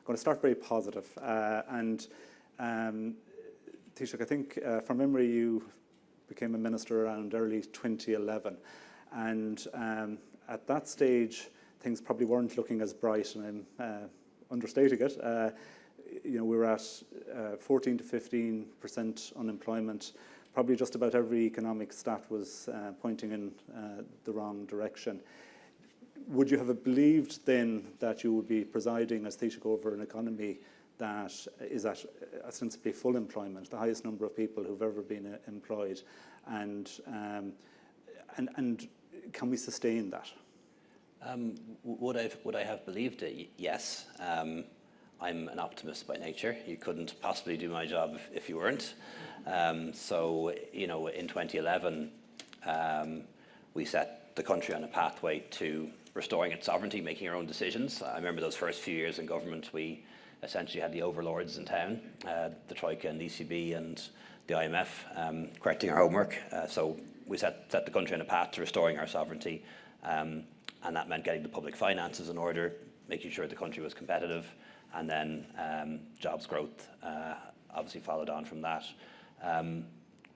going to start very positive. Taoiseach, I think from memory you became a minister around early 2011, and at that stage things probably weren't looking as bright, and I'm understating it. We were at 14 to 15% unemployment. Probably just about every economic stat was pointing in the wrong direction. Would you have believed then that you would be presiding as Taoiseach over an economy that is at ostensibly full employment, the highest number of people who've ever been employed, and can we sustain that? Would I have believed it? Yes. I'm an optimist by nature. You couldn't possibly do my job if you weren't. So in 2011, we set the country on a pathway to restoring its sovereignty, making our own decisions. I remember those first few years in government, we essentially had the overlords in town, the Troika and the ECB and the IMF, correcting our homework. So we set the country on a path to restoring our sovereignty, and that meant getting the public finances in order, making sure the country was competitive, and then jobs growth obviously followed on from that.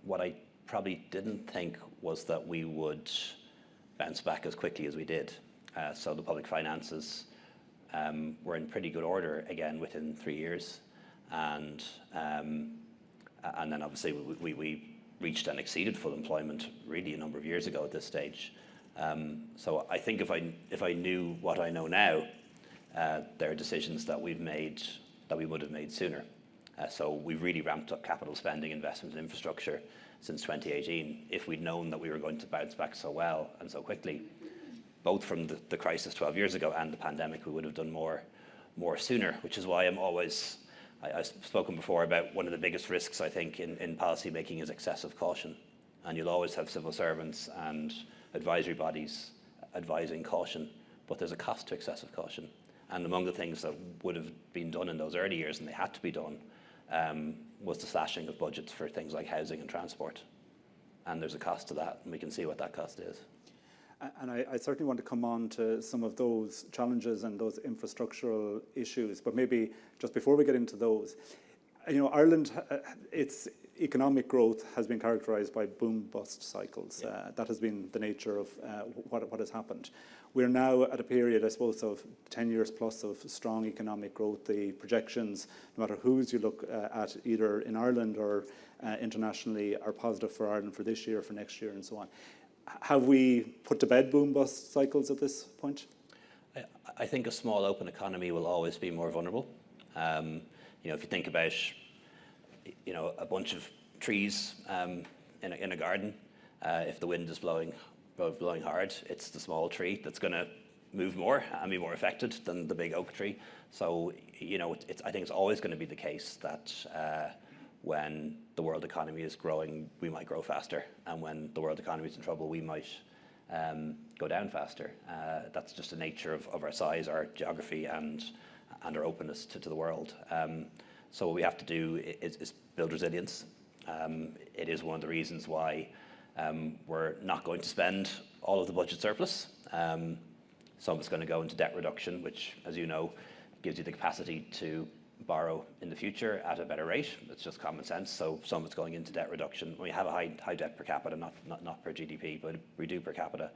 What I probably didn't think was that we would bounce back as quickly as we did. So the public finances were in pretty good order again within 3 years, and then obviously we reached and exceeded full employment really a number of years ago at this stage. So I think if I knew what I know now, there are decisions that we've made that we would have made sooner. So we've really ramped up capital spending, investment in infrastructure since 2018. If we'd known that we were going to bounce back so well and so quickly, both from the crisis 12 years ago and the pandemic, we would have done more sooner, which is why I've spoken before about one of the biggest risks, I think, in policy making is excessive caution. And you'll always have civil servants and advisory bodies advising caution, but there's a cost to excessive caution. And among the things that would have been done in those early years, and they had to be done, was the slashing of budgets for things like housing and transport. And there's a cost to that, and we can see what that cost is. And I certainly want to come on to some of those challenges and those infrastructural issues, but maybe just before we get into those, Ireland, its economic growth has been characterised by boom-bust cycles. Yeah. That has been the nature of what has happened. We're now at a period, I suppose, of 10 years plus of strong economic growth. The projections, no matter whose you look at, either in Ireland or internationally, are positive for Ireland for this year, for next year, and so on. Have we put to bed boom-bust cycles at this point? I think a small open economy will always be more vulnerable. If you think about, a bunch of trees in a garden, if the wind is blowing hard, it's the small tree that's going to move more and be more affected than the big oak tree. So, I think it's always going to be the case that when the world economy is growing, we might grow faster, and when the world economy is in trouble, we might go down faster. That's just the nature of our size, our geography, and our openness to the world. So what we have to do is build resilience. It is one of the reasons why we're not going to spend all of the budget surplus. Some of it's going to go into debt reduction, which, as you know, gives you the capacity to borrow in the future at a better rate. It's just common sense. So some of it's going into debt reduction. We have a high debt per capita, not per GDP, but we do per capita.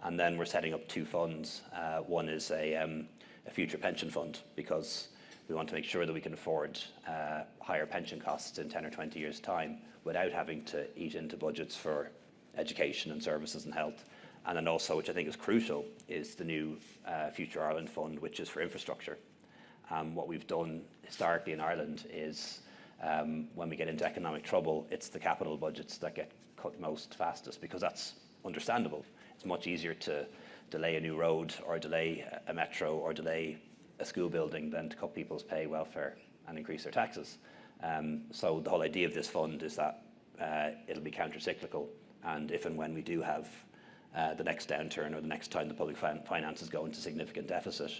And then we're setting up two funds. One is a future pension fund, because we want to make sure that we can afford higher pension costs in 10 or 20 years' time without having to eat into budgets for education and services and health. And then also, which I think is crucial, is the new Future Ireland Fund, which is for infrastructure. What we've done historically in Ireland is when we get into economic trouble, it's the capital budgets that get cut most fastest, because that's understandable. It's much easier to delay a new road or delay a metro or delay a school building than to cut people's pay, welfare, and increase their taxes. So the whole idea of this fund is that it'll be counter-cyclical, and if and when we do have the next downturn or the next time the public finances go into significant deficit,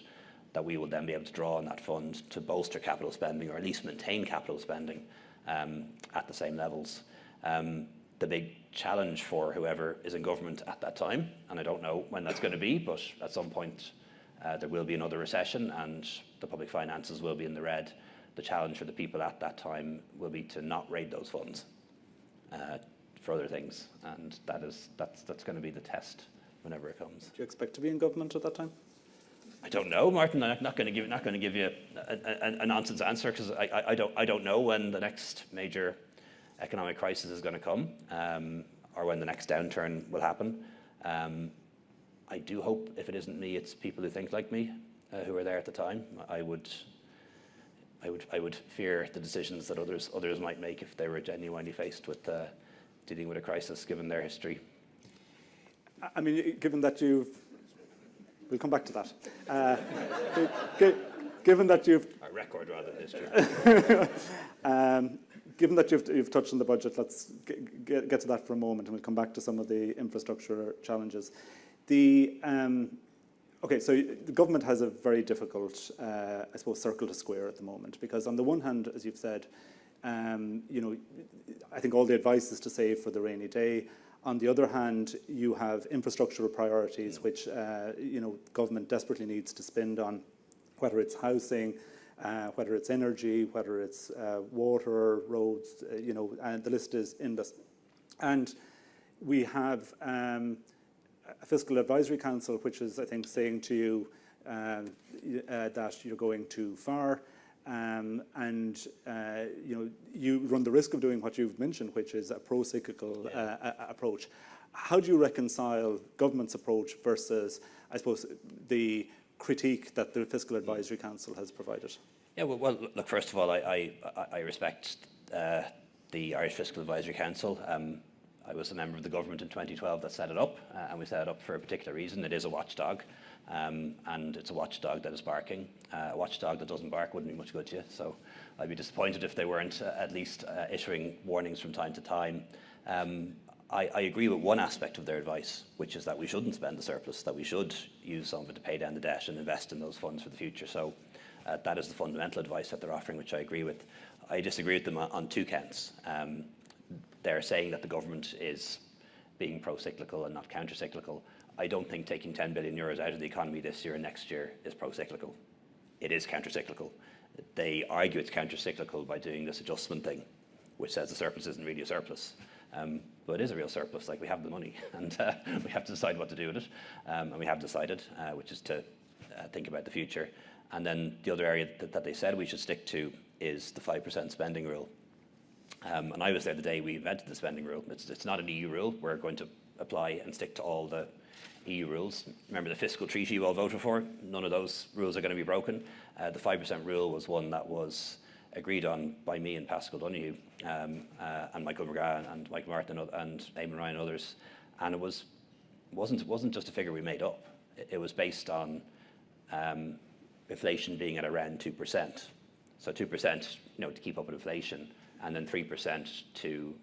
that we will then be able to draw on that fund to bolster capital spending, or at least maintain capital spending at the same levels. The big challenge for whoever is in government at that time, and I don't know when that's going to be, but at some point there will be another recession and the public finances will be in the red. The challenge for the people at that time will be to not raid those funds for other things, and that's going to be the test whenever it comes. Do you expect to be in government at that time? I don't know, Martin. I'm not going to give you a nonsense answer, because I don't know when the next major economic crisis is going to come, or when the next downturn will happen. I do hope, if it isn't me, it's people who think like me, who were there at the time. I would fear the decisions that others might make if they were genuinely faced with dealing with a crisis, given their history. I mean, given that we'll come back to that. Given that you've Our record rather than history. Given that you've touched on the budget, let's get to that for a moment, and we'll come back to some of the infrastructure challenges. Okay, so the government has a very difficult, I suppose, circle to square at the moment, because on the one hand, as you've said, I think all the advice is to save for the rainy day. On the other hand, you have infrastructural priorities, which government desperately needs to spend on, whether it's housing, whether it's energy, whether it's water, roads, and the list is endless. And we have a fiscal advisory council, which is, I think, saying to you that you're going too far, you run the risk of doing what you've mentioned, which is a pro-cyclical approach. How do you reconcile government's approach versus, I suppose, the critique that the Fiscal Advisory Council has provided? Yeah, well, look, first of all, I respect the Irish Fiscal Advisory Council. I was a member of the government in 2012 that set it up, and we set it up for a particular reason. It is a watchdog, and it's a watchdog that is barking. A watchdog that doesn't bark wouldn't be much good to you, so I'd be disappointed if they weren't at least issuing warnings from time to time. I agree with one aspect of their advice, which is that we shouldn't spend the surplus, that we should use some of it to pay down the debt and invest in those funds for the future. So that is the fundamental advice that they're offering, which I agree with. I disagree with them on two counts. They're saying that the government is being pro-cyclical and not counter-cyclical. I don't think taking 10 billion euros out of the economy this year and next year is pro-cyclical. It is counter-cyclical. They argue it's counter-cyclical by doing this adjustment thing, which says the surplus isn't really a surplus. But it is a real surplus. Like, we have the money, and we have to decide what to do with it. And we have decided, which is to think about the future. And then the other area that they said we should stick to is the 5% spending rule. And I was there the day we invented the spending rule. It's not an EU rule. We're going to apply and stick to all the EU rules. Remember the fiscal treaty you all voted for? None of those rules are going to be broken. The 5% rule was one that was agreed on by me and Pascal Donoghue, and Michael McGrath and Michael Martin and Eamon Ryan and others. And it wasn't just a figure we made up. It was based on inflation being at around 2%. So 2%, to keep up with inflation, and then 3% to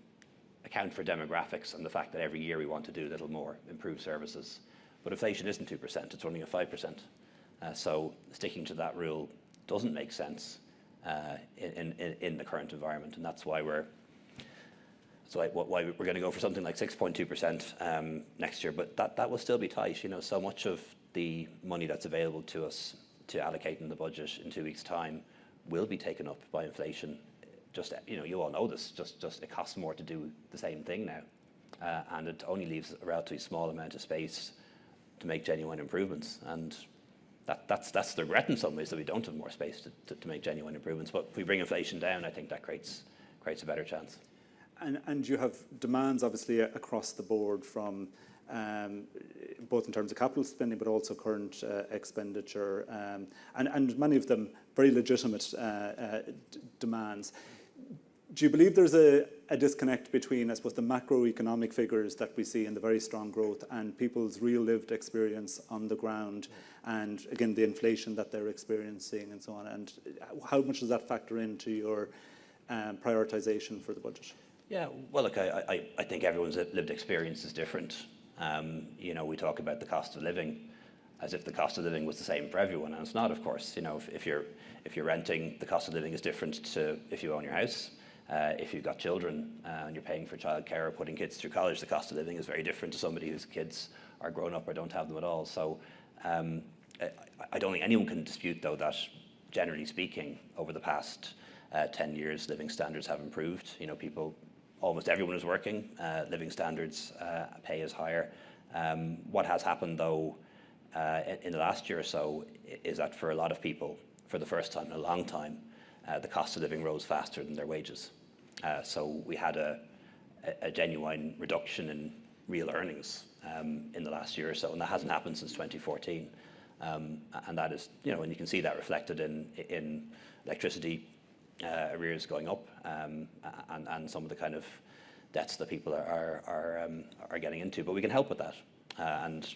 account for demographics and the fact that every year we want to do a little more, improve services. But inflation isn't 2%, it's running at 5%. So sticking to that rule doesn't make sense in the current environment, and that's why we're going to go for something like 6.2% next year. But that will still be tight. So much of the money that's available to us to allocate in the budget in 2 weeks' time will be taken up by inflation. Just you all know this. Just it costs more to do the same thing now, and it only leaves a relatively small amount of space to make genuine improvements. And that's the regret in some ways, that we don't have more space to make genuine improvements. But if we bring inflation down, I think that creates a better chance. And you have demands obviously across the board from both in terms of capital spending, but also current expenditure, and many of them very legitimate demands. Do you believe there's a disconnect between, I suppose, the macroeconomic figures that we see in the very strong growth and people's real lived experience on the ground, and again the inflation that they're experiencing and so on? And how much does that factor into your prioritisation for the budget? Yeah, well, look, I think everyone's lived experience is different. We talk about the cost of living as if the cost of living was the same for everyone, and it's not, of course. If you're renting, the cost of living is different to if you own your house. If you've got children and you're paying for childcare or putting kids through college, the cost of living is very different to somebody whose kids are grown up or don't have them at all. So I don't think anyone can dispute, though, that generally speaking, over the past 10 years, living standards have improved. You know, almost everyone is working. Living standards, pay is higher. What has happened, though, in the last year or so, is that for a lot of people, for the first time in a long time, the cost of living rose faster than their wages. So we had a genuine reduction in real earnings in the last year or so, and that hasn't happened since 2014. And that is, you know, and you can see that reflected in electricity arrears going up, and some of the kind of debts that people are getting into. But we can help with that. And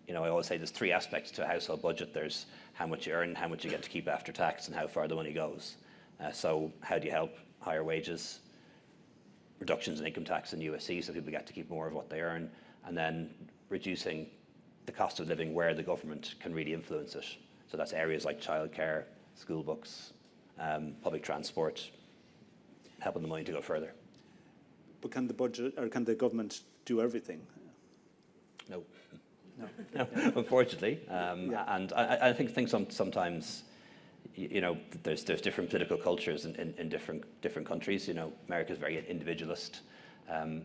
you know, I always say there's three aspects to a household budget. There's how much you earn, how much you get to keep after tax, and how far the money goes. So how do you help? Higher wages, reductions in income tax and USC, so people get to keep more of what they earn, and then reducing the cost of living where the government can really influence it. So that's areas like childcare, school books, public transport, helping the money to go further. But can the budget, or can the government do everything? No. No. No, unfortunately. And I think sometimes, you know, there's different political cultures in different countries. You know, America's very individualist. A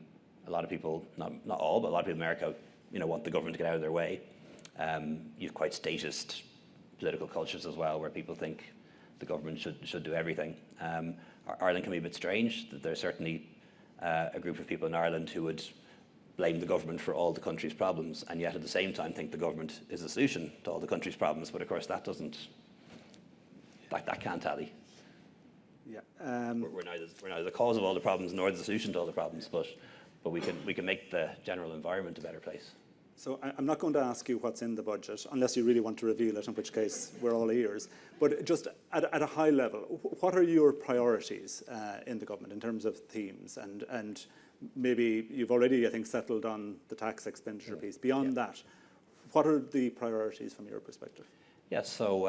lot of people, not all, but a lot of people in America, you know, want the government to get out of their way. You've quite statist political cultures as well, where people think the government should do everything. Ireland can be a bit strange. There's certainly a group of people in Ireland who would blame the government for all the country's problems, and yet at the same time think the government is the solution to all the country's problems. But of course, that can't tally. Yeah. We're neither the cause of all the problems nor the solution to all the problems, but we can make the general environment a better place. So I'm not going to ask you what's in the budget, unless you really want to reveal it, in which case we're all ears. But just at a high level, what are your priorities in the government in terms of themes? And maybe you've already, I think, settled on the tax expenditure piece. Beyond that, what are the priorities from your perspective? Yes, so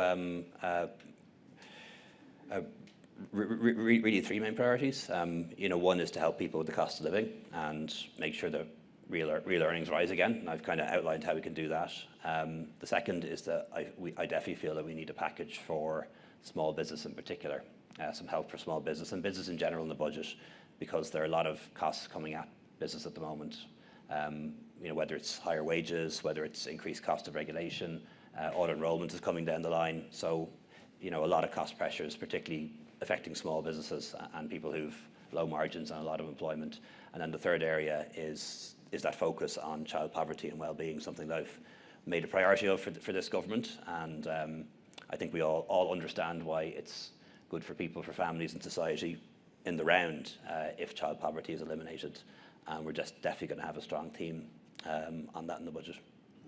really three main priorities. You know, one is to help people with the cost of living and make sure that real earnings rise again. And I've kind of outlined how we can do that. The second is that I definitely feel that we need a package for small business in particular, some help for small business and business in general in the budget, because there are a lot of costs coming at business at the moment. You know, whether it's higher wages, whether it's increased cost of regulation, auto enrollment is coming down the line. So, you know, a lot of cost pressures, particularly affecting small businesses and people who've low margins and a lot of employment. And then the third area is that focus on child poverty and well-being, something that I've made a priority of for this government. And I think we all understand why it's good for people, for families and society in the round if child poverty is eliminated. And we're just definitely going to have a strong theme on that in the budget.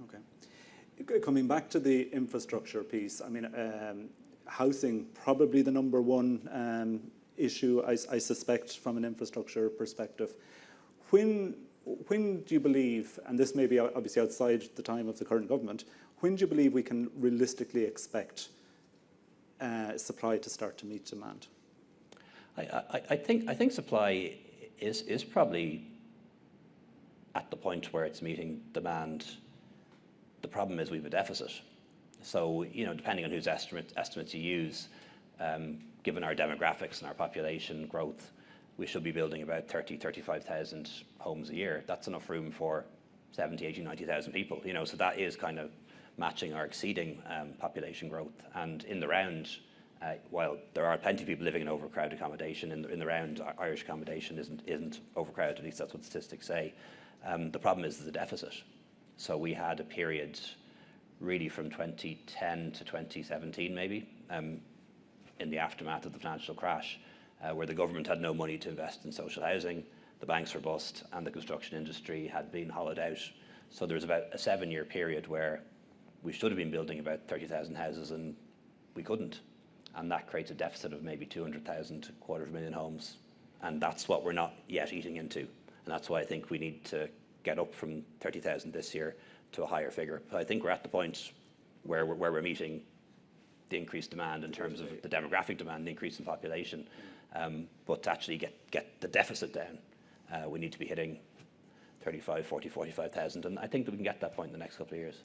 Okay. Coming back to the infrastructure piece, I mean, housing, probably the number one issue, I suspect, from an infrastructure perspective. When do you believe, and this may be obviously outside the time of the current government, when do you believe we can realistically expect supply to start to meet demand? I think supply is probably at the point where it's meeting demand. The problem is we have a deficit. So, you know, depending on whose estimates you use, given our demographics and our population growth, we should be building about 35,000 homes a year. That's enough room for 70, 80, 90,000 people, you know, so that is kind of matching or exceeding population growth. And in the round, while there are plenty of people living in overcrowded accommodation, in the round, Irish accommodation isn't overcrowded, at least that's what statistics say. The problem is the deficit. So we had a period really from 2010 to 2017 maybe, in the aftermath of the financial crash, where the government had no money to invest in social housing, the banks were bust, and the construction industry had been hollowed out. So there was about a 7-year period where we should have been building about 30,000 houses and we couldn't. And that creates a deficit of maybe 200,000 to 250,000 homes. And that's what we're not yet eating into. And that's why I think we need to get up from 30,000 this year to a higher figure. But I think we're at the point where we're meeting the increased demand in terms of the demographic demand, the increase in population. But to actually get the deficit down, we need to be hitting 35, 40, 45,000. And I think that we can get that point in the next couple of years.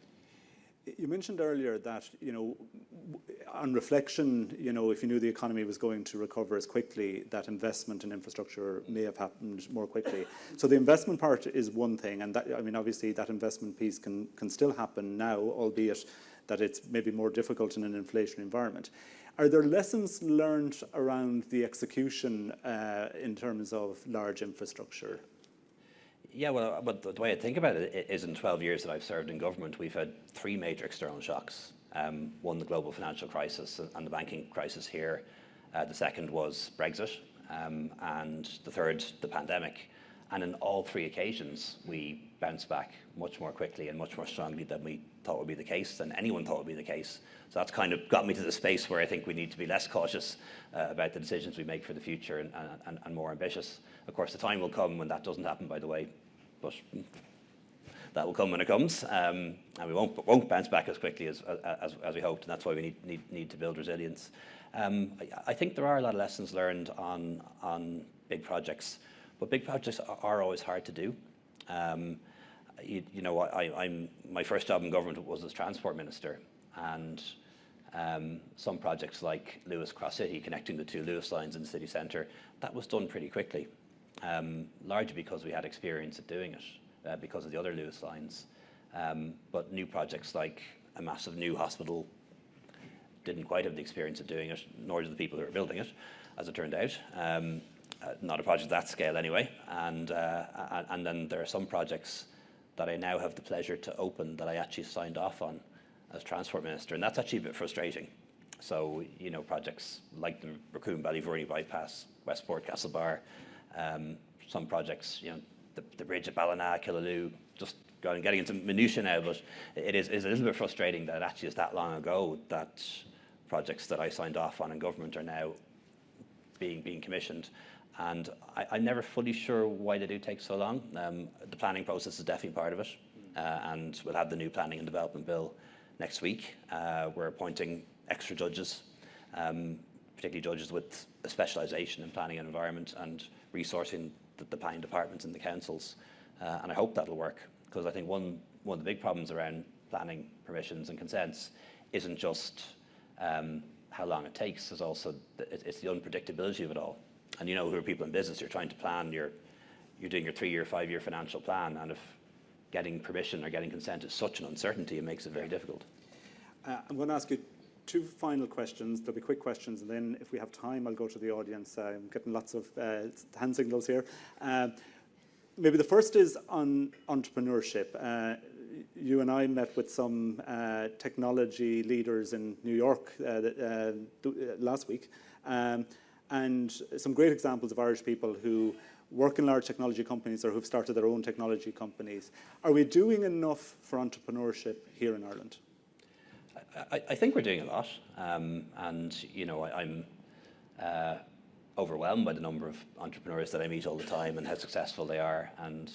You mentioned earlier that, on reflection, if you knew the economy was going to recover as quickly, that investment in infrastructure may have happened more quickly. So the investment part is one thing, and that, obviously that investment piece can still happen now, albeit that it's maybe more difficult in an inflationary environment. Are there lessons learned around the execution in terms of large infrastructure? Yeah, well, but the way I think about it is in 12 years that I've served in government, we've had 3 major external shocks. One, the global financial crisis and the banking crisis here. The second was Brexit. And the third, the pandemic. And in all 3 occasions, we bounced back much more quickly and much more strongly than we thought would be the case, than anyone thought would be the case. So that's kind of got me to the space where I think we need to be less cautious about the decisions we make for the future and more ambitious. Of course, the time will come when that doesn't happen, by the way, but that will come when it comes, and we won't bounce back as quickly as we hoped, and that's why we need to build resilience. I think there are a lot of lessons learned on big projects, but big projects are always hard to do. My first job in government was as transport minister, and some projects like Lewis Cross City, connecting the 2 Lewis lines in the city centre, that was done pretty quickly. Largely because we had experience at doing it, because of the other Lewis lines. But new projects like a massive new hospital didn't quite have the experience of doing it, nor did the people who were building it, as it turned out. Not a project of that scale anyway. And then there are some projects that I now have the pleasure to open that I actually signed off on as transport minister, and that's actually a bit frustrating. So, projects like the Raccoon Ballyvourney bypass, Westport Castlebar, some projects, the bridge at Ballina, Killaloe, just getting into minutiae now, but it is a little bit frustrating that it actually is that long ago that projects that I signed off on in government are now being commissioned. And I'm never fully sure why they do take so long. The planning process is definitely part of it, and we'll have the new planning and development bill next week. We're appointing extra judges, particularly judges with a specialisation in planning and environment, and resourcing the planning departments in the councils. And I hope that'll work, because I think one of the big problems around planning permissions and consents isn't just how long it takes, it's also it's the unpredictability of it all. And who are people in business, you're trying to plan, you're doing your 3-year, 5-year financial plan, and if getting permission or getting consent is such an uncertainty, it makes it very difficult. I'm going to ask you 2 final questions. There'll be quick questions, and then if we have time, I'll go to the audience. I'm getting lots of hand signals here. Maybe the first is on entrepreneurship. You and I met with some technology leaders in New York last week, and some great examples of Irish people who work in large technology companies or who've started their own technology companies. Are we doing enough for entrepreneurship here in Ireland? I think we're doing a lot, and I'm overwhelmed by the number of entrepreneurs that I meet all the time and how successful they are, and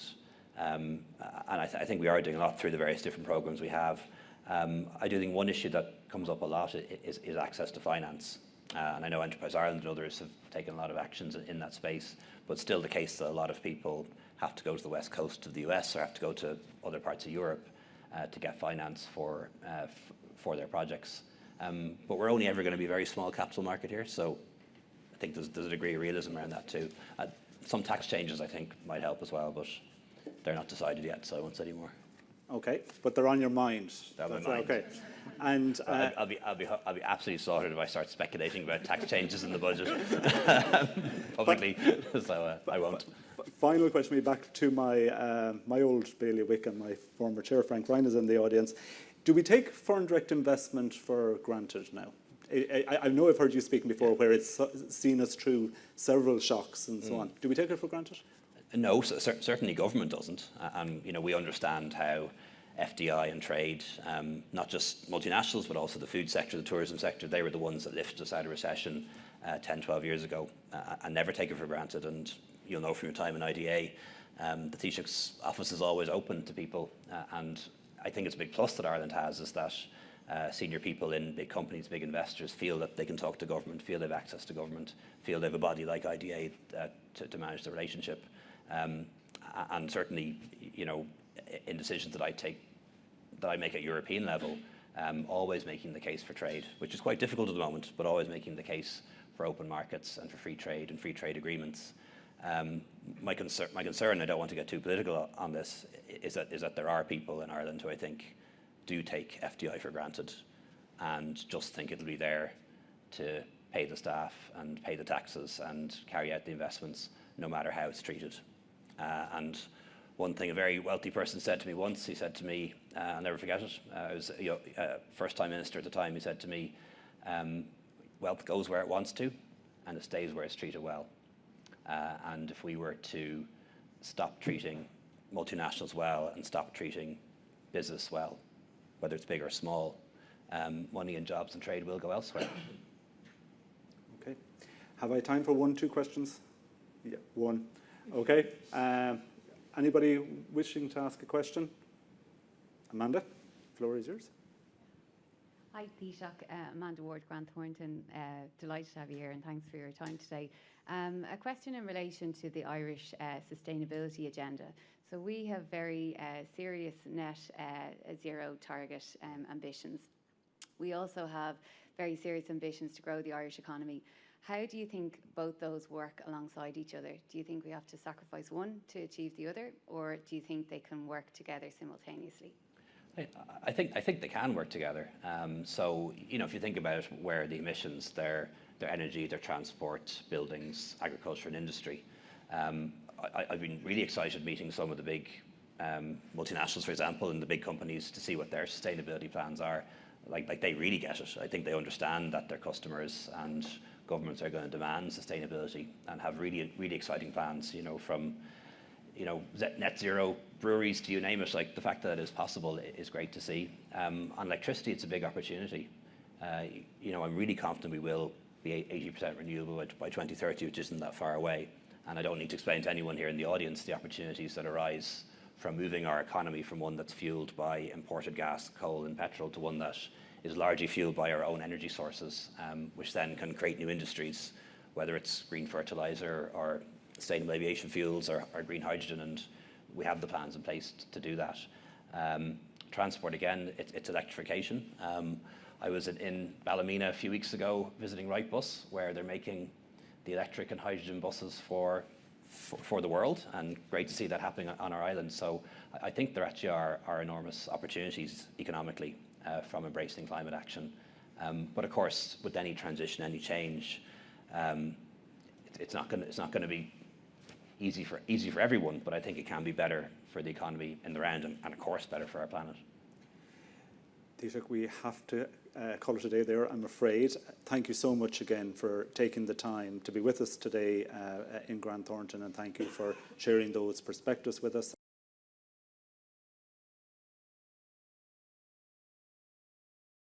I think we are doing a lot through the various different programs we have. I do think one issue that comes up a lot is access to finance, and I know Enterprise Ireland and others have taken a lot of actions in that space, but still the case that a lot of people have to go to the west coast of the US or have to go to other parts of Europe to get finance for their projects. But we're only ever going to be a very small capital market here, so I think there's a degree of realism around that too. Some tax changes I think might help as well, but they're not decided yet, so I won't say any more. Okay, but they're on your mind. They're on my mind. Okay, and I'll be absolutely slaughtered if I start speculating about tax changes in the budget publicly. So I won't. Final question, back to my old bailiwick, and my former chair, Frank Ryan, is in the audience. Do we take foreign direct investment for granted now? I know I've heard you speaking before where it's seen us through several shocks and so on. Do we take it for granted? No, certainly government doesn't. And we understand how FDI and trade, not just multinationals, but also the food sector, the tourism sector, they were the ones that lifted us out of recession 10, 12 years ago, and never take it for granted. And you'll know from your time in IDA, the Taoiseach's office is always open to people, and I think it's a big plus that Ireland has is that senior people in big companies, big investors feel that they can talk to government, feel they have access to government, feel they have a body like IDA to manage the relationship. And certainly, in decisions that I make at European level, always making the case for trade, which is quite difficult at the moment, but always making the case for open markets and for free trade and free trade agreements. My concern, I don't want to get too political on this, is that there are people in Ireland who I think do take FDI for granted and just think it'll be there to pay the staff and pay the taxes and carry out the investments, no matter how it's treated. And one thing a very wealthy person said to me once, he said to me, I'll never forget it, I was first-time minister at the time, he said to me, wealth goes where it wants to, and it stays where it's treated well. And if we were to stop treating multinationals well and stop treating business well, whether it's big or small, money and jobs and trade will go elsewhere. Okay. Have I time for 1-2 questions? Yeah, one. Okay. Anybody wishing to ask a question? Amanda, the floor is yours. Hi, Taoiseach. Amanda Ward, Grant Thornton. Delighted to have you here, and thanks for your time today. A question in relation to the Irish sustainability agenda. So we have very serious net zero target ambitions. We also have very serious ambitions to grow the Irish economy. How do you think both those work alongside each other? Do you think we have to sacrifice one to achieve the other, or do you think they can work together simultaneously? I think they can work together. So, you know, if you think about where the emissions, their energy, their transport, buildings, agriculture and industry. I've been really excited meeting some of the big multinationals, for example, and the big companies to see what their sustainability plans are. Like they really get it. I think they understand that their customers and governments are going to demand sustainability and have really, really exciting plans, you know, from net zero breweries to you name it. Like the fact that it is possible is great to see. On electricity, it's a big opportunity. I'm really confident we will be 80% renewable by 2030, which isn't that far away. And I don't need to explain to anyone here in the audience the opportunities that arise from moving our economy from one that's fueled by imported gas, coal and petrol to one that is largely fueled by our own energy sources, which then can create new industries, whether it's green fertilizer or sustainable aviation fuels or green hydrogen, and we have the plans in place to do that. Transport, again, it's electrification. I was in Ballymena a few weeks ago visiting Wrightbus, where they're making the electric and hydrogen buses for the world, and great to see that happening on our island. So I think there actually are enormous opportunities economically from embracing climate action. But of course, with any transition, any change, it's not going to be easy for everyone, but I think it can be better for the economy in the round, and of course better for our planet. Taoiseach, we have to call it a day there, I'm afraid. Thank you so much again for taking the time to be with us today in Grant Thornton, and thank you for sharing those perspectives with us.